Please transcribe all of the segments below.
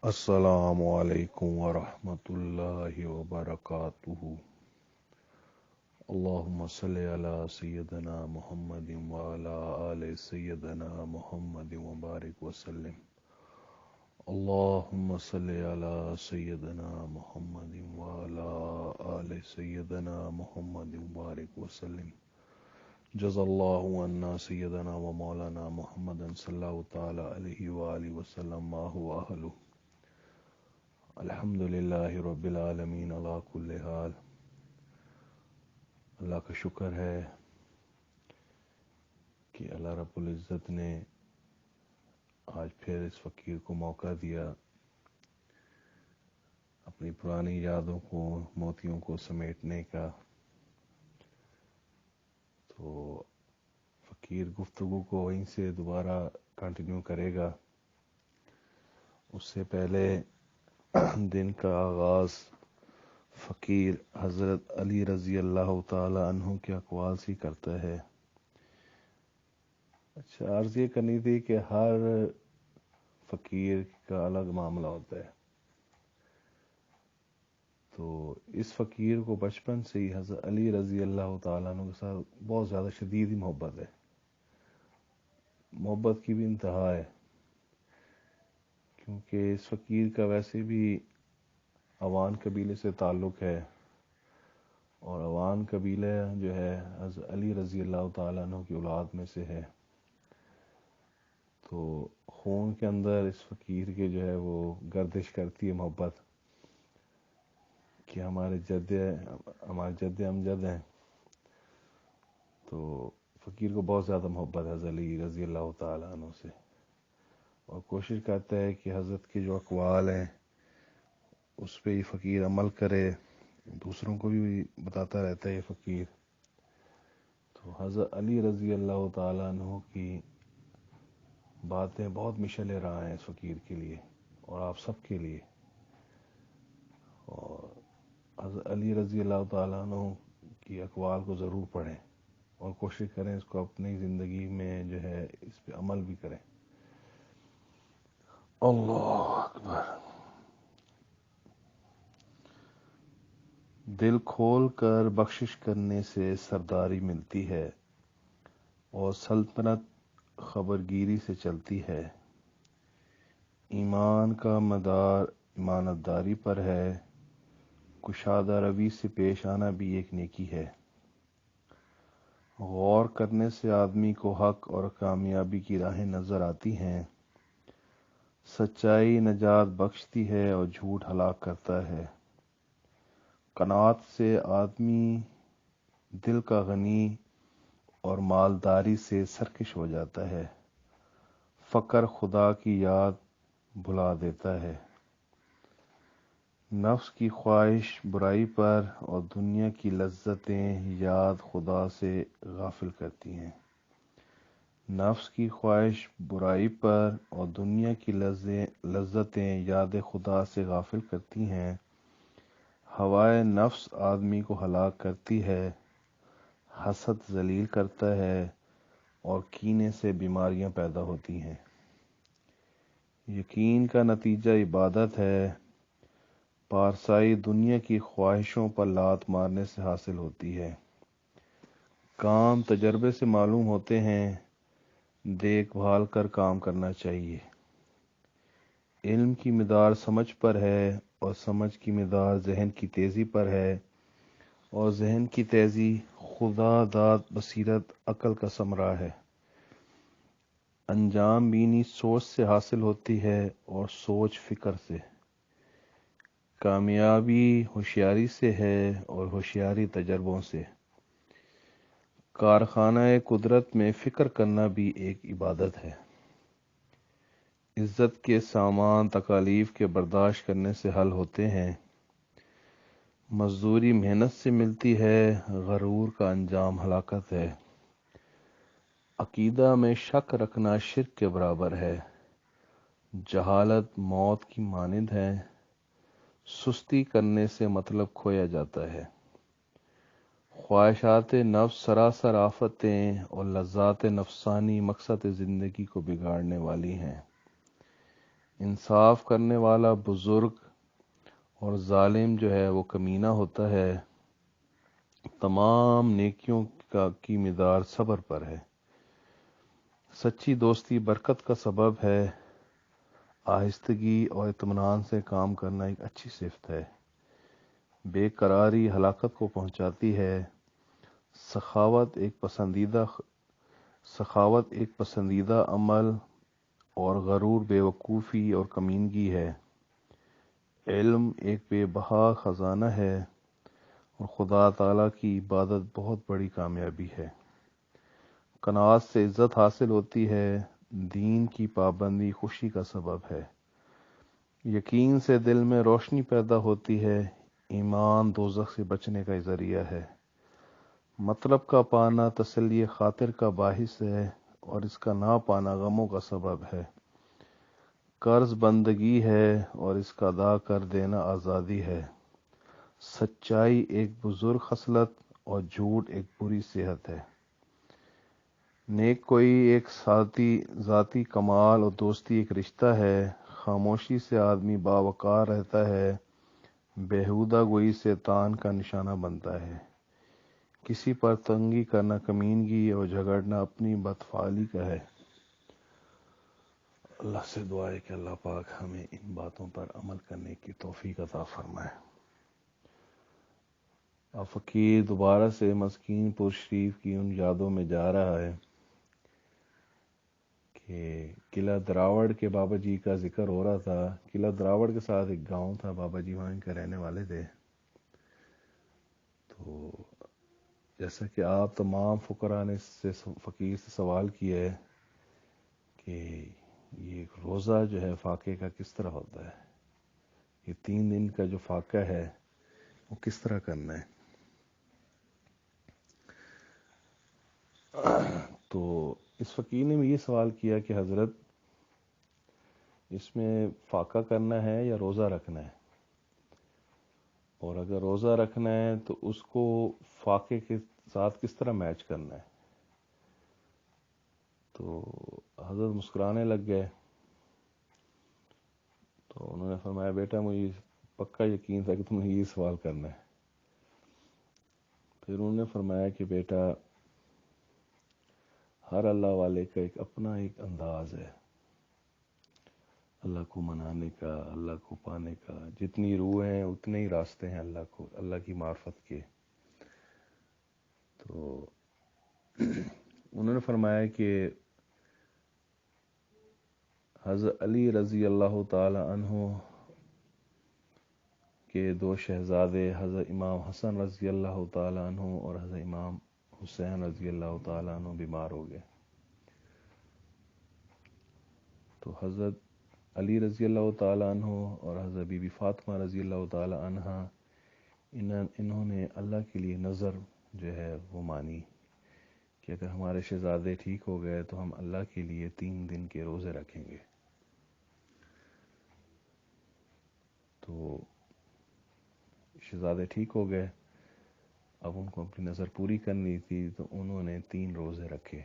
السلام علیکم ورحمۃ اللہ وبرکاتہ۔ اللہم صلی علی سیدنا محمد وعلی آل سیدنا محمد وبارک وسلم۔ اللہم صلی علی سیدنا محمد وعلی آل سیدنا محمد وبارک وسلم۔ جزا اللہ عنا سیدنا و مولانا محمد صلی اللہ تعالی علیہ وآلہ وسلم ما هو اہلہ۔ الحمد للہ رب العالمین علی کل حال۔ اللہ کا شکر ہے کہ اللہ رب العزت نے آج پھر اس فقیر کو موقع دیا اپنی پرانی یادوں کو، موتیوں کو سمیٹنے کا۔ تو فقیر گفتگو کو وہیں سے دوبارہ کنٹینیو کرے گا۔ اس سے پہلے دن کا آغاز فقیر حضرت علی رضی اللہ تعالی عنہ کے اقوال سے کرتا ہے۔ اچھا، عرض یہ کرنی تھی کہ ہر فقیر کا الگ معاملہ ہوتا ہے، تو اس فقیر کو بچپن سے ہی حضرت علی رضی اللہ تعالیٰ عنہ کے ساتھ بہت زیادہ شدید ہی محبت ہے، محبت کی بھی انتہا ہے، کیونکہ اس فقیر کا ویسے بھی عوان قبیلے سے تعلق ہے، اور عوان قبیلہ جو ہے حضرت علی رضی اللہ تعالیٰ عنہ کی اولاد میں سے ہے، تو خون کے اندر اس فقیر کے جو ہے وہ گردش کرتی ہے محبت کہ ہمارے جد امجد ہیں۔ تو فقیر کو بہت زیادہ محبت ہے حضرت علی رضی اللہ تعالیٰ عنہ سے، اور کوشش کرتا ہے کہ حضرت کے جو اقوال ہیں اس پہ یہ فقیر عمل کرے، دوسروں کو بھی بتاتا رہتا ہے یہ فقیر۔ تو حضرت علی رضی اللہ تعالیٰ عنہ کی باتیں بہت مشعل راہ ہیں اس فقیر کے لیے اور آپ سب کے لیے، اور حضرت علی رضی اللہ تعالیٰ عنہ کی اقوال کو ضرور پڑھیں اور کوشش کریں اس کو اپنی زندگی میں جو ہے اس پہ عمل بھی کریں۔ اللہ اکبر۔ دل کھول کر بخشش کرنے سے سرداری ملتی ہے اور سلطنت خبرگیری سے چلتی ہے۔ ایمان کا مدار امانت داری پر ہے، کشادہ روی سے پیش آنا بھی ایک نیکی ہے۔ غور کرنے سے آدمی کو حق اور کامیابی کی راہیں نظر آتی ہیں۔ سچائی نجات بخشتی ہے اور جھوٹ ہلاک کرتا ہے۔ قناعت سے آدمی دل کا غنی اور مالداری سے سرکش ہو جاتا ہے۔ فقر خدا کی یاد بھلا دیتا ہے۔ نفس کی خواہش برائی پر اور دنیا کی لذتیں یاد خدا سے غافل کرتی ہیں۔ نفس کی خواہش برائی پر اور دنیا کی لذتیں یاد خدا سے غافل کرتی ہیں۔ ہوائے نفس آدمی کو ہلاک کرتی ہے، حسد ذلیل کرتا ہے اور کینے سے بیماریاں پیدا ہوتی ہیں۔ یقین کا نتیجہ عبادت ہے۔ پارسائی دنیا کی خواہشوں پر لات مارنے سے حاصل ہوتی ہے۔ کام تجربے سے معلوم ہوتے ہیں، دیکھ بھال کر کام کرنا چاہیے۔ علم کی مدار سمجھ پر ہے اور سمجھ کی مدار ذہن کی تیزی پر ہے، اور ذہن کی تیزی خدا داد بصیرت عقل کا ثمرہ ہے۔ انجام بینی سوچ سے حاصل ہوتی ہے اور سوچ فکر سے۔ کامیابی ہوشیاری سے ہے اور ہوشیاری تجربوں سے۔ کارخانہ قدرت میں فکر کرنا بھی ایک عبادت ہے۔ عزت کے سامان تکالیف کے برداشت کرنے سے حل ہوتے ہیں۔ مزدوری محنت سے ملتی ہے، غرور کا انجام ہلاکت ہے۔ عقیدہ میں شک رکھنا شرک کے برابر ہے۔ جہالت موت کی مانند ہے۔ سستی کرنے سے مطلب کھویا جاتا ہے۔ خواہشات نفس سراسر آفتیں اور لذات نفسانی مقصد زندگی کو بگاڑنے والی ہیں۔ انصاف کرنے والا بزرگ اور ظالم جو ہے وہ کمینہ ہوتا ہے۔ تمام نیکیوں کی مدار صبر پر ہے۔ سچی دوستی برکت کا سبب ہے۔ آہستگی اور اطمینان سے کام کرنا ایک اچھی صفت ہے۔ بے قراری ہلاکت کو پہنچاتی ہے۔ سخاوت ایک پسندیدہ عمل اور غرور بے وقوفی اور کمینگی ہے۔ علم ایک بے بہا خزانہ ہے اور خدا تعالیٰ کی عبادت بہت بڑی کامیابی ہے۔ قناعت سے عزت حاصل ہوتی ہے۔ دین کی پابندی خوشی کا سبب ہے۔ یقین سے دل میں روشنی پیدا ہوتی ہے۔ ایمان دوزخ سے بچنے کا ذریعہ ہے۔ مطلب کا پانا تسلی خاطر کا باعث ہے اور اس کا نہ پانا غموں کا سبب ہے۔ قرض بندگی ہے اور اس کا ادا کر دینا آزادی ہے۔ سچائی ایک بزرگ خصلت اور جھوٹ ایک بری صحت ہے۔ نیک کوئی ایک ذاتی کمال اور دوستی ایک رشتہ ہے۔ خاموشی سے آدمی باوقار رہتا ہے۔ بیہودہ گوئی شیطان کا نشانہ بنتا ہے۔ کسی پر تنگی کرنا کمینگی اور جھگڑنا اپنی بدفعلی کا ہے۔ اللہ سے دعا ہے کہ اللہ پاک ہمیں ان باتوں پر عمل کرنے کی توفیق عطا فرمائے۔ اب فقیر دوبارہ سے مسکین پور شریف کی ان یادوں میں جا رہا ہے کہ قلعہ دراوڑ کے بابا جی کا ذکر ہو رہا تھا۔ قلعہ دراوڑ کے ساتھ ایک گاؤں تھا، بابا جی وہیں کے رہنے والے تھے۔ تو جیسا کہ آپ تمام فقراء نے فقیر سے سوال کیا ہے کہ یہ روزہ جو ہے فاقے کا کس طرح ہوتا ہے، یہ 3 دن کا جو فاقہ ہے وہ کس طرح کرنا ہے۔ تو اس فقیر نے بھی یہ سوال کیا کہ حضرت اس میں فاقہ کرنا ہے یا روزہ رکھنا ہے، اور اگر روزہ رکھنا ہے تو اس کو فاقے کے ساتھ کس طرح میچ کرنا ہے۔ تو حضرت مسکرانے لگ گئے۔ تو انہوں نے فرمایا بیٹا مجھے پکا یقین تھا کہ تم نے یہ سوال کرنا ہے۔ پھر انہوں نے فرمایا کہ بیٹا ہر اللہ والے کا اپنا ایک انداز ہے اللہ کو منانے کا، اللہ کو پانے کا۔ جتنی روح ہیں اتنے ہی راستے ہیں اللہ کی معرفت کے۔ تو انہوں نے فرمایا کہ حضرت علی رضی اللہ تعالی عنہ کے 2 شہزادے حضرت امام حسن رضی اللہ تعالی عنہ اور حضرت امام حسین رضی اللہ تعالی عنہ بیمار ہو گئے۔ تو حضرت علی رضی اللہ تعالی عنہ اور حضرت بی بی فاطمہ رضی اللہ تعالی عنہ انہوں نے اللہ کے لیے نظر جو ہے وہ مانی کہ اگر ہمارے شہزادے ٹھیک ہو گئے تو ہم اللہ کے لیے 3 دن کے روزے رکھیں گے۔ تو شہزادے ٹھیک ہو گئے، اب ان کو اپنی نظر پوری کرنی تھی تو انہوں نے 3 روزے رکھے۔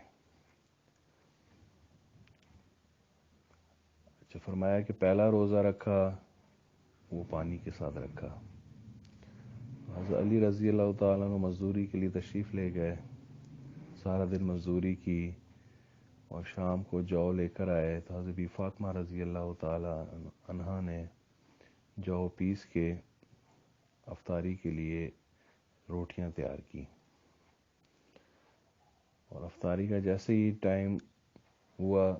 اچھا، فرمایا کہ پہلا روزہ رکھا وہ پانی کے ساتھ رکھا۔ حضرت علی رضی اللہ تعالیٰ عنہ مزدوری کے لیے تشریف لے گئے، سارا دن مزدوری کی اور شام کو جو لے کر آئے تو حضرت بی فاطمہ رضی اللہ تعالیٰ عنہا نے جو پیس کے افطاری کے لیے روٹیاں تیار کی، اور افطاری کا جیسے ہی ٹائم ہوا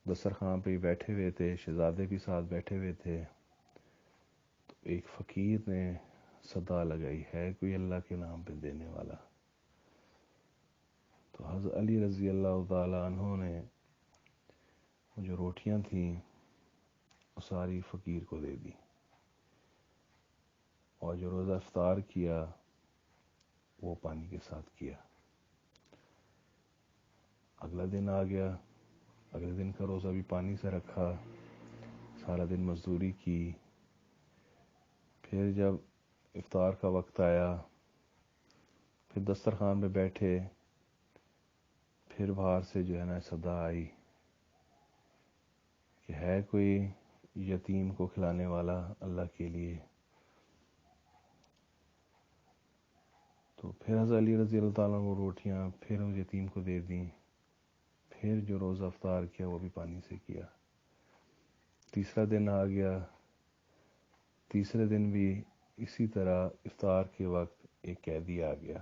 دسترخوان پہ بیٹھے ہوئے تھے، شہزادے بھی ساتھ بیٹھے ہوئے تھے، تو ایک فقیر نے صدا لگائی ہے کوئی اللہ کے نام پہ دینے والا۔ تو حضرت علی رضی اللہ تعالی عنہ نے وہ جو روٹیاں تھیں وہ ساری فقیر کو دے دی، اور جو روزہ افطار کیا وہ پانی کے ساتھ کیا۔ اگلا دن آ گیا، اگلے دن کا روزہ بھی پانی سے رکھا، سارا دن مزدوری کی۔ پھر جب افطار کا وقت آیا، پھر دسترخوان پہ بیٹھے، پھر باہر سے جو ہے نا صدا آئی کہ ہے کوئی یتیم کو کھلانے والا اللہ کے لیے. تو پھر حضرت علی رضی اللہ تعالیٰ وہ روٹیاں پھر اس یتیم کو دے دیں. پھر جو روزہ افطار کیا وہ بھی پانی سے کیا. تیسرا دن آ گیا. تیسرے دن بھی اسی طرح افطار کے وقت ایک قیدی آ گیا.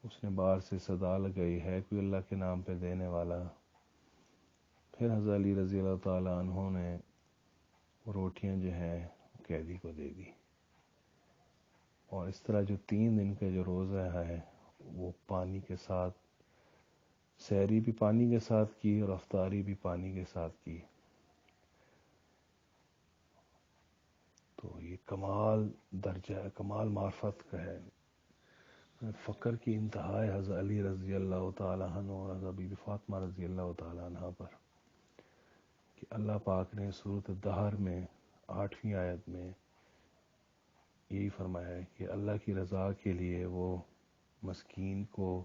اس نے باہر سے صدا لگائی ہے کوئی اللہ کے نام پہ دینے والا. پھر حضرت علی رضی اللہ تعالیٰ عنہ نے روٹیاں جو ہیں قیدی کو دے دی. اور اس طرح جو 3 دن کا جو روزہ ہے وہ پانی کے ساتھ، سحری بھی پانی کے ساتھ کی اور افطاری بھی پانی کے ساتھ کی. تو یہ کمال درجہ ہے، کمال معرفت کا ہے. فقر کی انتہا ہے حضرت علی رضی اللہ تعالیٰ عنہ اور حضرت بی بی فاطمہ رضی اللہ تعالیٰ عنہ پر، کہ اللہ پاک نے سورۃ الدہر میں 8ویں آیت میں یہی فرمایا ہے کہ اللہ کی رضا کے لیے وہ مسکین کو،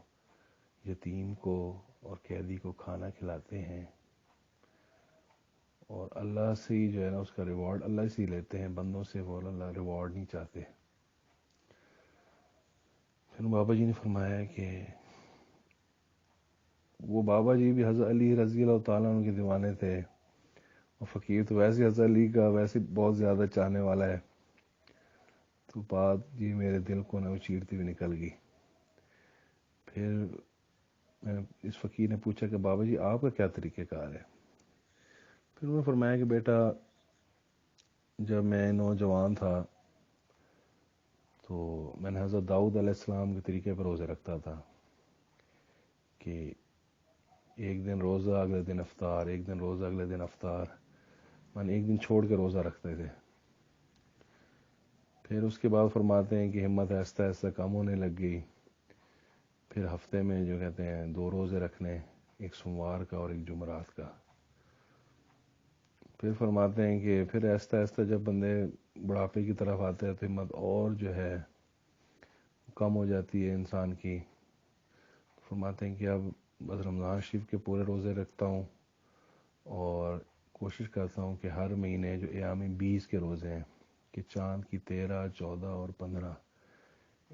یتیم کو اور قیدی کو کھانا کھلاتے ہیں. اور اللہ سے ہی جو ہے نا اس کا ریوارڈ اللہ سے ہی لیتے ہیں، بندوں سے وہ اللہ ریوارڈ نہیں چاہتے. پھر بابا جی نے فرمایا کہ وہ بابا جی بھی حضرت علی رضی اللہ تعالیٰ عنہ کے دیوانے تھے، اور فقیر تو ویسے حضرت علی کا ویسے بہت زیادہ چاہنے والا ہے. تو بات جی میرے دل کو نہ چیرتی ہوئی نکل گئی. پھر اس فقیر نے پوچھا کہ بابا جی آپ کا کیا طریقہ کار ہے؟ پھر انہوں نے فرمایا کہ بیٹا جب میں نوجوان تھا تو میں نے حضرت داؤد علیہ السلام کے طریقے پر روزے رکھتا تھا کہ ایک دن روزہ اگلے دن افطار، ایک دن روزہ اگلے دن افطار، میں ایک دن چھوڑ کے روزہ رکھتے تھے. پھر اس کے بعد فرماتے ہیں کہ ہمت آہستہ آہستہ کم ہونے لگ گئی. پھر ہفتے میں جو کہتے ہیں 2 روزے رکھنے، ایک سوموار کا اور ایک جمعرات کا. پھر فرماتے ہیں کہ پھر آہستہ آہستہ جب بندے بڑھاپے کی طرف آتے ہیں تو ہمت اور جو ہے کم ہو جاتی ہے انسان کی. فرماتے ہیں کہ اب بس رمضان شریف کے پورے روزے رکھتا ہوں اور کوشش کرتا ہوں کہ ہر مہینے جو ایام 20 کے روزے ہیں کہ چاند کی 13، 14 اور 15،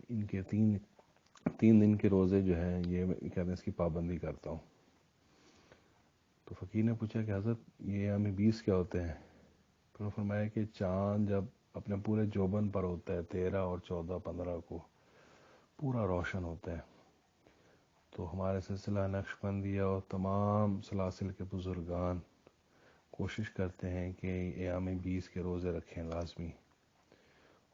ان کے 3 دن کے روزے جو ہیں یہ کہتے ہیں اس کی پابندی کرتا ہوں. تو فقیر نے پوچھا کہ حضرت یہ ایام 20 کیا ہوتے ہیں؟ پھر فرمایا کہ چاند جب اپنے پورے جوبن پر ہوتا ہے 13 اور 14، 15 کو پورا روشن ہوتا ہے، تو ہمارے سلسلہ نقشبندیہ اور تمام سلاسل کے بزرگان کوشش کرتے ہیں کہ ایام 20 کے روزے رکھیں لازمی،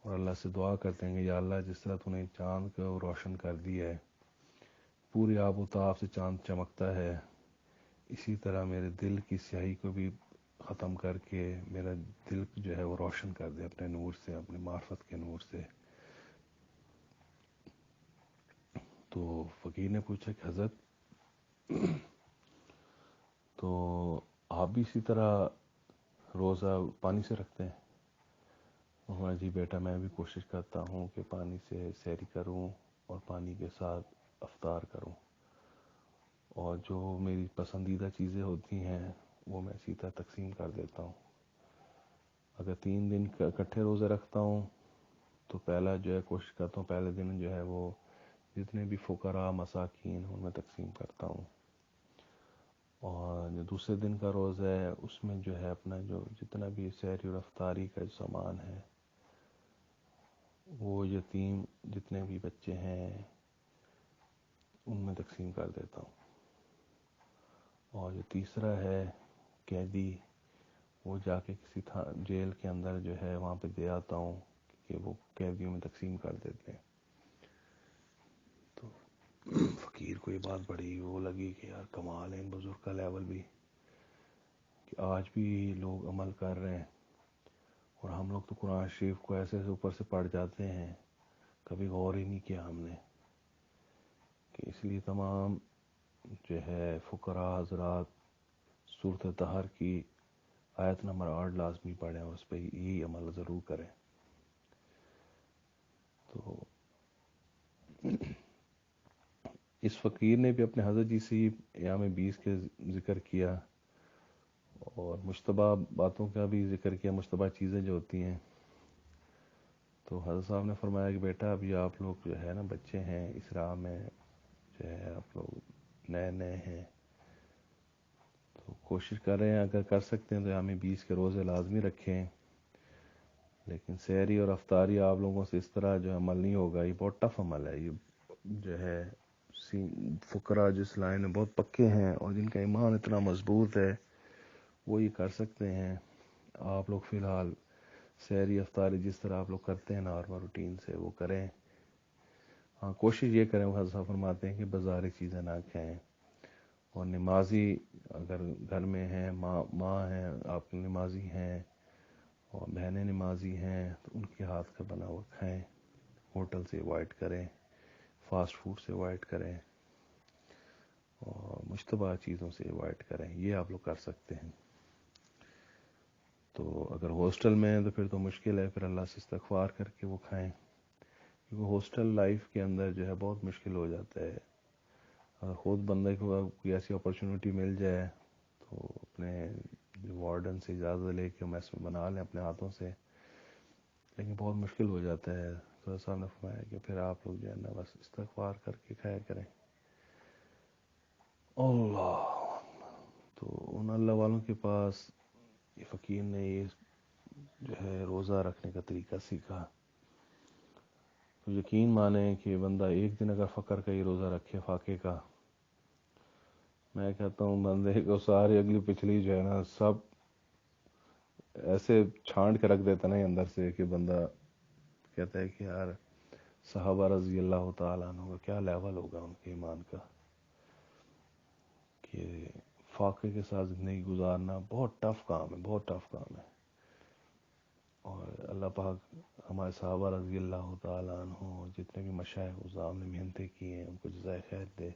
اور اللہ سے دعا کرتے ہیں کہ یا اللہ جس طرح تو نے چاند کو روشن کر دیا ہے، پوری آب و تاب سے چاند چمکتا ہے، اسی طرح میرے دل کی سیاہی کو بھی ختم کر کے میرا دل جو ہے وہ روشن کر دے اپنے نور سے، اپنے معرفت کے نور سے. تو فقیر نے پوچھا کہ حضرت تو آپ بھی اسی طرح روزہ پانی سے رکھتے ہیں؟ ہاں جی بیٹا میں بھی کوشش کرتا ہوں کہ پانی سے سحری کروں اور پانی کے ساتھ افطار کروں، اور جو میری پسندیدہ چیزیں ہوتی ہیں وہ میں اسی طرح تقسیم کر دیتا ہوں. اگر 3 دن اکٹھے روزے رکھتا ہوں تو پہلا جو ہے کوشش کرتا ہوں پہلے دن جو ہے وہ جتنے بھی فقراء مساکین ان میں تقسیم کرتا ہوں، اور جو دوسرے دن کا روزہ ہے اس میں جو ہے اپنا جو جتنا بھی سحری اور افطاری کا جو سامان ہے وہ یتیم جتنے بھی بچے ہیں ان میں تقسیم کر دیتا ہوں. اور جو تیسرا ہے قیدی، وہ جا کے کسی جیل کے اندر جو ہے وہاں پہ دے آتا ہوں کہ وہ قیدیوں میں تقسیم کر دیتے ہیں. تو فقیر کو یہ بات بڑی وہ لگی کہ یار کمال ہے ان بزرگ کا لیول بھی، کہ آج بھی لوگ عمل کر رہے ہیں، اور ہم لوگ تو قرآن شریف کو ایسے اوپر سے پڑھ جاتے ہیں، کبھی غور ہی نہیں کیا ہم نے. کہ اس لیے تمام جو ہے فقراء حضرات سورۃ الدہر کی آیت نمبر 8 لازمی پڑھیں اور اس پہ یہی عمل ضرور کریں. تو اس فقیر نے بھی اپنے حضرت جی سے ایام 20 کے ذکر کیا، اور مشتبہ باتوں کا بھی ذکر کیا، مشتبہ چیزیں جو ہوتی ہیں. تو حضرت صاحب نے فرمایا کہ بیٹا ابھی آپ لوگ جو ہے نا بچے ہیں، اس راہ میں جو ہے آپ لوگ نئے نئے ہیں، تو کوشش کر رہے ہیں اگر کر سکتے ہیں تو ہمیں 20 کے روزے لازمی رکھیں. لیکن سحری اور افطاری آپ لوگوں سے اس طرح جو عمل نہیں ہوگا، یہ بہت ٹف عمل ہے. یہ جو ہے فقراء جس لائن میں بہت پکے ہیں اور جن کا ایمان اتنا مضبوط ہے وہ یہ کر سکتے ہیں. آپ لوگ فی الحال سحری افطاری جس طرح آپ لوگ کرتے ہیں نارمل روٹین سے وہ کریں. ہاں کوشش یہ کریں، وہ حضرت صاحب فرماتے ہیں کہ بازاری چیزیں نہ کھائیں. اور نمازی اگر گھر میں ہیں، ماں ہیں آپ نمازی ہیں اور بہنیں نمازی ہیں تو ان کے ہاتھ کا بنا ہوا کھائیں. ہوٹل سے اوائڈ کریں، فاسٹ فوڈ سے اوائڈ کریں اور مشتبہ چیزوں سے اوائڈ کریں. یہ آپ لوگ کر سکتے ہیں. تو اگر ہاسٹل میں ہیں تو پھر تو مشکل ہے، پھر اللہ سے استغفار کر کے وہ کھائیں، کیونکہ ہاسٹل لائف کے اندر جو ہے بہت مشکل ہو جاتا ہے. اگر خود بندے کو کوئی ایسی اپرچونٹی مل جائے تو اپنے وارڈن سے اجازت لے کے میس میں بنا لیں اپنے ہاتھوں سے، لیکن بہت مشکل ہو جاتا ہے. تو صاحب نے فرمایا کہ پھر آپ لوگ جو ہے نا بس استغفار کر کے کھایا کریں. اللہ. تو ان اللہ والوں کے پاس یہ فقیر نے یہ جو ہے روزہ رکھنے کا طریقہ سیکھا. تو یقین مانیں کہ بندہ ایک دن اگر فقر کا یہ روزہ رکھے فاقے کا، میں کہتا ہوں بندے کو ساری اگلی پچھلی جو ہے نا سب ایسے چھانٹ کے رکھ دیتا نا اندر سے کہ بندہ کہتا ہے کہ یار صحابہ رضی اللہ تعالیٰ عنہ کا کیا لیول ہوگا ان کے ایمان کا، کہ فاقے کے ساتھ زندگی گزارنا بہت ٹف کام ہے، بہت ٹف کام ہے. اور اللہ پاک ہمارے صحابہ رضی اللہ تعالیٰ عنہ جتنے بھی مشائخ عظام نے محنتیں کی ہیں ان کو جزائے خیر دے.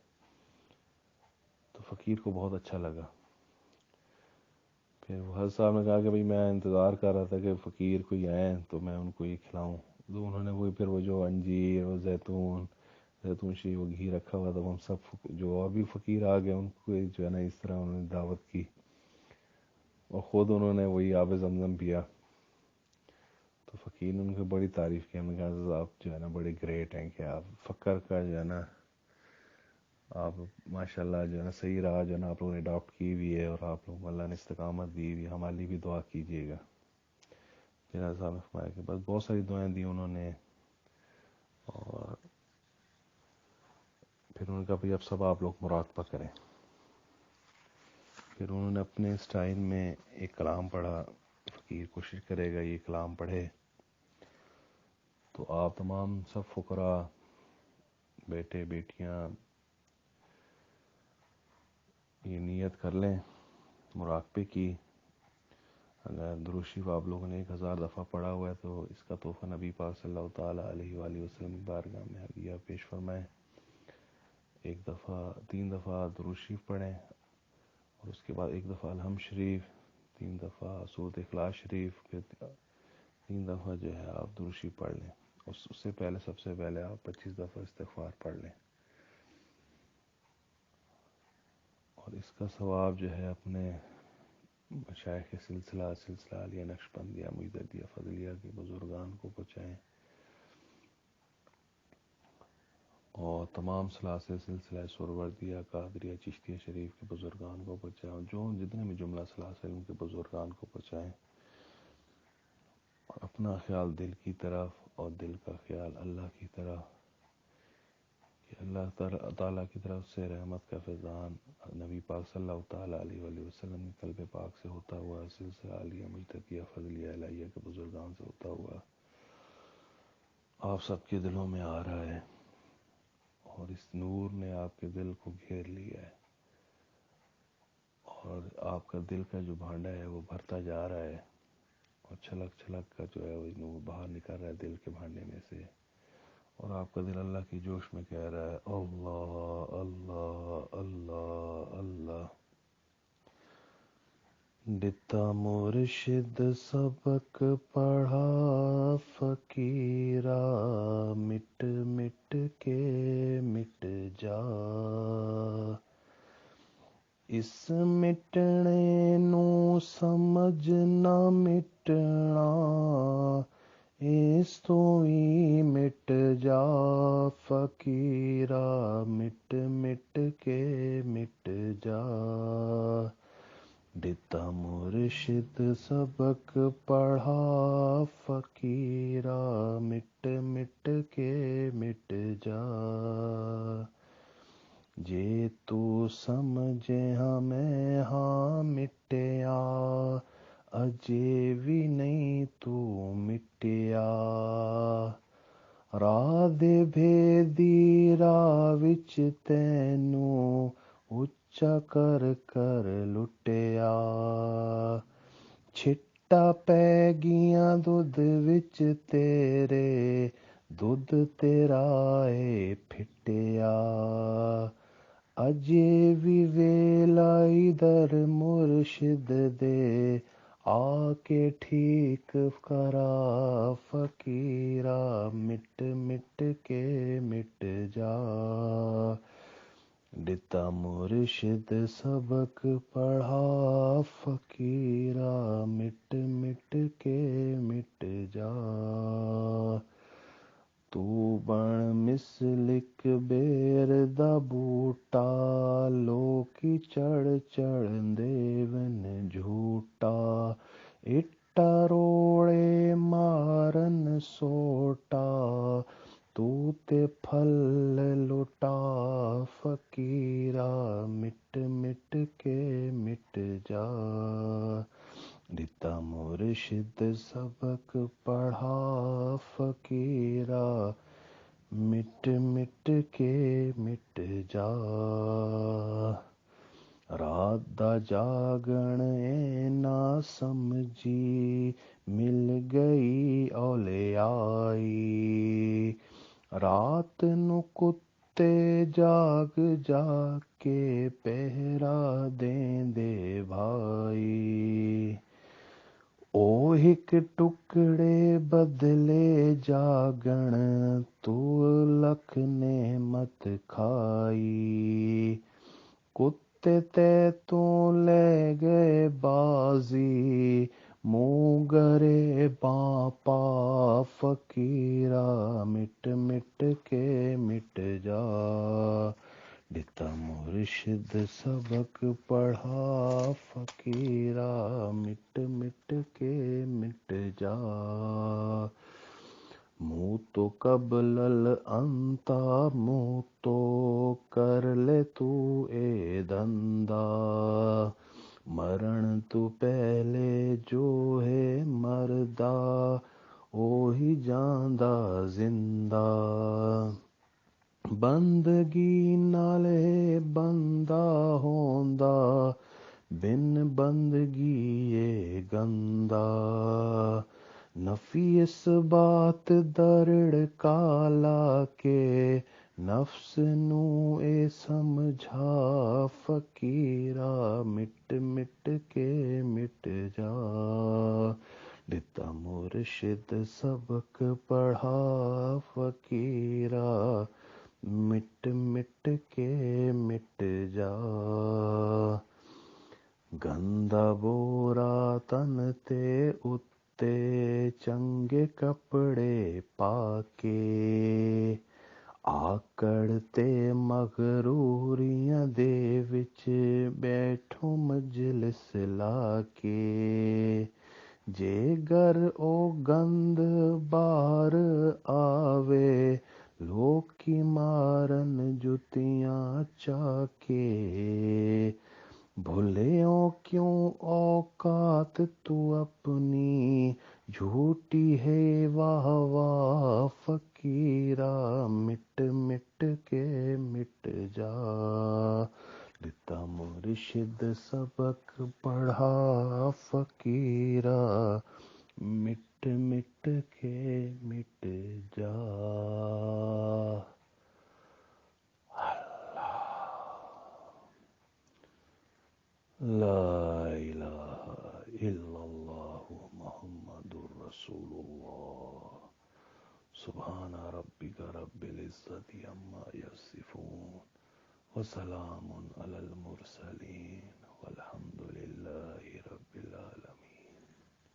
تو فقیر کو بہت اچھا لگا. پھر وہ حضرت صاحب نے کہا کہ بھئی میں انتظار کر رہا تھا کہ فقیر کوئی آئیں تو میں ان کو یہ کھلاؤں. تو انہوں نے وہی پھر وہ جو انجیر اور زیتون شی وہ گھی رکھا ہوا تھا، وہ ہم سب جو اور بھی فقیر آ گئے ان کو جو ہے نا اس طرح انہوں نے دعوت کی اور خود انہوں نے وہی آب زمزم پیا. تو فقیر نے ان کی بڑی تعریف کی. ہم نے کہا آپ جو ہے نا بڑے گریٹ ہیں کہ آپ فقر کا جو ہے نا آپ ماشاءاللہ جو ہے نا صحیح راہ جو ہے نا آپ لوگوں نے اڈاپٹ کی ہوئی ہے اور آپ لوگوں کو اللہ نے استقامت دی ہوئی ہے. ہمارے لیے بھی دعا کیجیے گا. پھر حضرت صاحب نے فرمایا کہ بس بہت ساری دعائیں دی انہوں نے. اور پھر انہوں نے کہا بھئی اب سب آپ لوگ مراقبہ کریں. پھر انہوں نے اپنے اسٹائل میں ایک کلام پڑھا. فقیر کوشش کرے گا یہ کلام پڑھے تو آپ تمام سب فقراء بیٹے بیٹیاں یہ نیت کر لیں مراقبے کی. اگر درود شریف آپ لوگوں نے 1000 دفعہ پڑھا ہوا ہے تو اس کا تحفہ نبی پاک صلی اللہ تعالیٰ علیہ وآلہ وسلم کی بارگاہ میں ہدیہ پیش فرمائیں. 3 دفعہ درود شریف پڑھیں اور اس کے بعد 1 دفعہ الحمد شریف، 3 دفعہ سورۃ اخلاص شریف، پھر 3 دفعہ جو ہے آپ درود شریف پڑھ لیں. اس سے پہلے سب سے پہلے آپ 25 دفعہ استغفار پڑھ لیں. اور اس کا ثواب جو ہے اپنے مشائخ سلسلہ علیہ نقشبندیہ مجددیہ فضلیہ کے بزرگان کو پہنچائیں اور تمام سلاسل سلسلہ سہروردیہ قادریہ چشتیہ شریف کے بزرگان کو پہنچائیں اور جو جتنے بھی جملہ سلاسل ان کے بزرگان کو پہنچائیں. اور اپنا خیال دل کی طرف اور دل کا خیال اللہ کی طرف، کہ اللہ تعالیٰ کی طرف سے رحمت کا فیضان نبی پاک صلی اللہ تعالیٰ علیہ وآلہ وسلم کی قلب پاک سے ہوتا ہوا سلسلہ علیہ مجددیہ فضلیہ الہیہ کے بزرگان سے ہوتا ہوا آپ سب کے دلوں میں آ رہا ہے اور اس نور نے آپ کے دل کو گھیر لیا ہے اور آپ کا دل کا جو بھانڈا ہے وہ بھرتا جا رہا ہے اور چھلک چھلک کا جو ہے وہ نور باہر نکل رہا ہے دل کے بھانڈے میں سے اور آپ کا دل اللہ کی جوش میں کہہ رہا ہے اللہ اللہ اللہ اللہ. دیتا مرشد سبق پڑھا فقیرا مٹ مٹ کے مٹ جا، ਇਸ ਮਿਟਣੇ ਨੂੰ ਸਮਝ ਨਾ ਮਿਟਣਾ, ਇਸ ਤੋਂ ਵੀ ਮਿਟ ਜਾ ਫਕੀਰਾ, ਮਿਟ ਮਿਟ ਕੇ ਮਿਟ ਜਾ। ਦਿੱਤਾ ਮੁਰਸ਼ਿਦ ਸਬਕ ਪੜ੍ਹਾ ਫਕੀਰਾ, ਮਿਟ ਮਿਟ ਕੇ ਮਿਟ ਜਾ। ਜੇ ਤੂੰ ਸਮਝੇ ਹਾਂ ਮੈਂ ਹਾਂ ਮਿਟਿਆ, ਅਜੇ ਵੀ ਨਹੀਂ ਤੂੰ ਮਿਟਿਆ। ਰਾਹ ਦੇ ਭੇਦੀ ਰਾਹ ਵਿੱਚ ਤੈਨੂੰ ਉੱਚਾ ਕਰ ਕਰ ਲੁੱਟਿਆ। ਛਿੱਟਾ ਪੈ ਗਈਆਂ ਦੁੱਧ ਵਿੱਚ ਤੇਰੇ, ਦੁੱਧ ਤੇਰਾ ਏ ਫਿੱਟਿਆ। ਅਜੇ ਵੀ ਵੇਲਾ ਇਧਰ ਮੁਰਸ਼ਿਦ ਦੇ, ਆ ਕੇ ਠੀਕ ਕਰਾ ਫਕੀਰਾ, ਮਿਟ ਮਿਟ ਕੇ ਮਿਟ ਜਾ। ਦਿੱਤਾ ਮੁਰਸ਼ਿਦ ਸਬਕ ਪੜ੍ਹਾ ਫਕੀਰਾ, ਮਿਟ ਮਿਟ ਕੇ ਮਿਟ ਜਾ। ਤੂੰ ਬਣ ਮਿਸਲਿਕ ਬੇਰ ਦਾ ਬੂਟਾ, ਲੋਕੀ ਚੜ ਚੜ ਦੇਵਨ ਝੂਟਾ। ਇੱਟਾਂ ਰੋੜੇ ਮਾਰਨ ਸੋਟਾ, ਤੂੰ ਤੇ ਫਲ ਲੁਟਾ ਫਕੀਰਾ, ਮਿਟ ਮਿਟ ਕੇ ਮਿਟ ਜਾ। ਦਿੱਤਾ ਮੁਰਸ਼ਿਦ ਸਬਕ ਪੜ੍ਹਾ ਫਕੀਰਾ, ਮਿਟ ਮਿਟ ਕੇ ਮਿਟ ਜਾ। ਰਾਤ ਦਾ ਜਾਗਣ ਏ ਨਾ ਸਮਝੀ, ਮਿਲ ਗਈ ਔਲਿਆਈ। ਰਾਤ ਨੂੰ ਕੁੱਤੇ ਜਾਗ ਜਾਗ ਕੇ ਪਹਿਰਾ ਦੇਂਦੇ ਭਾਈ। ਉਹ ਇੱਕ ਟੁਕੜੇ ਬਦਲੇ ਜਾਗਣ, ਤੂੰ ਲੱਖ ਨੇਮਤ ਖਾਈ। ਕੁੱਤੇ ਤੇ ਤੂੰ ਲੈ ਗਏ ਬਾਜ਼ੀ, ਮੂੰਹ ਗਰੇ ਬਾਂ ਪਾ ਫਕੀਰਾ, ਮਿਟ ਮਿਟ ਕੇ ਮਿਟ ਜਾ। ਦਿੱਤਾ ਮੁਰਸ਼ਿਦ ਸਬਕ ਪੜ੍ਹਾ ਫਕੀਰਾ, ਮਿਟ ਮਿਟ ਕੇ ਮਿਟ ਜਾ। منہ تو قبل الانتا منہ تو کر لے تو اے دندا مرن تو پہلے جو ہے مردہ اوہی جاندہ زندہ بندگی نال ہے بندہ ہوندا بن بندگی اے گندا نفی اس بات درڑ کالا کے نفس نو اے سمجھا فقیرا مٹ مٹ کے مٹ جا دیتا مرشد سبق پڑھا فقیرا مٹ مٹ کے مٹ جا گندا بورا تن تے اتے چنگے کپڑے پا کے آکڑ تے مغروریاں دے وچ بیٹھو مجلس لا کے جے گر او گند بار آوے لوکی مارن جتیاں چا کے بھولیوں کیوں اوقات تو اپنی جھوٹی ہے واہ واہ فقیرا مٹ مٹ کے مٹ جا دیتا مرشد سبق پڑھا فقیرا مٹ مٹ کے مٹ جا لا الہ الا اللہ محمد رسول اللہ سبحان ربک رب العزت عما یصفون وسلام علی المرسلین والحمد للہ رب العالمین.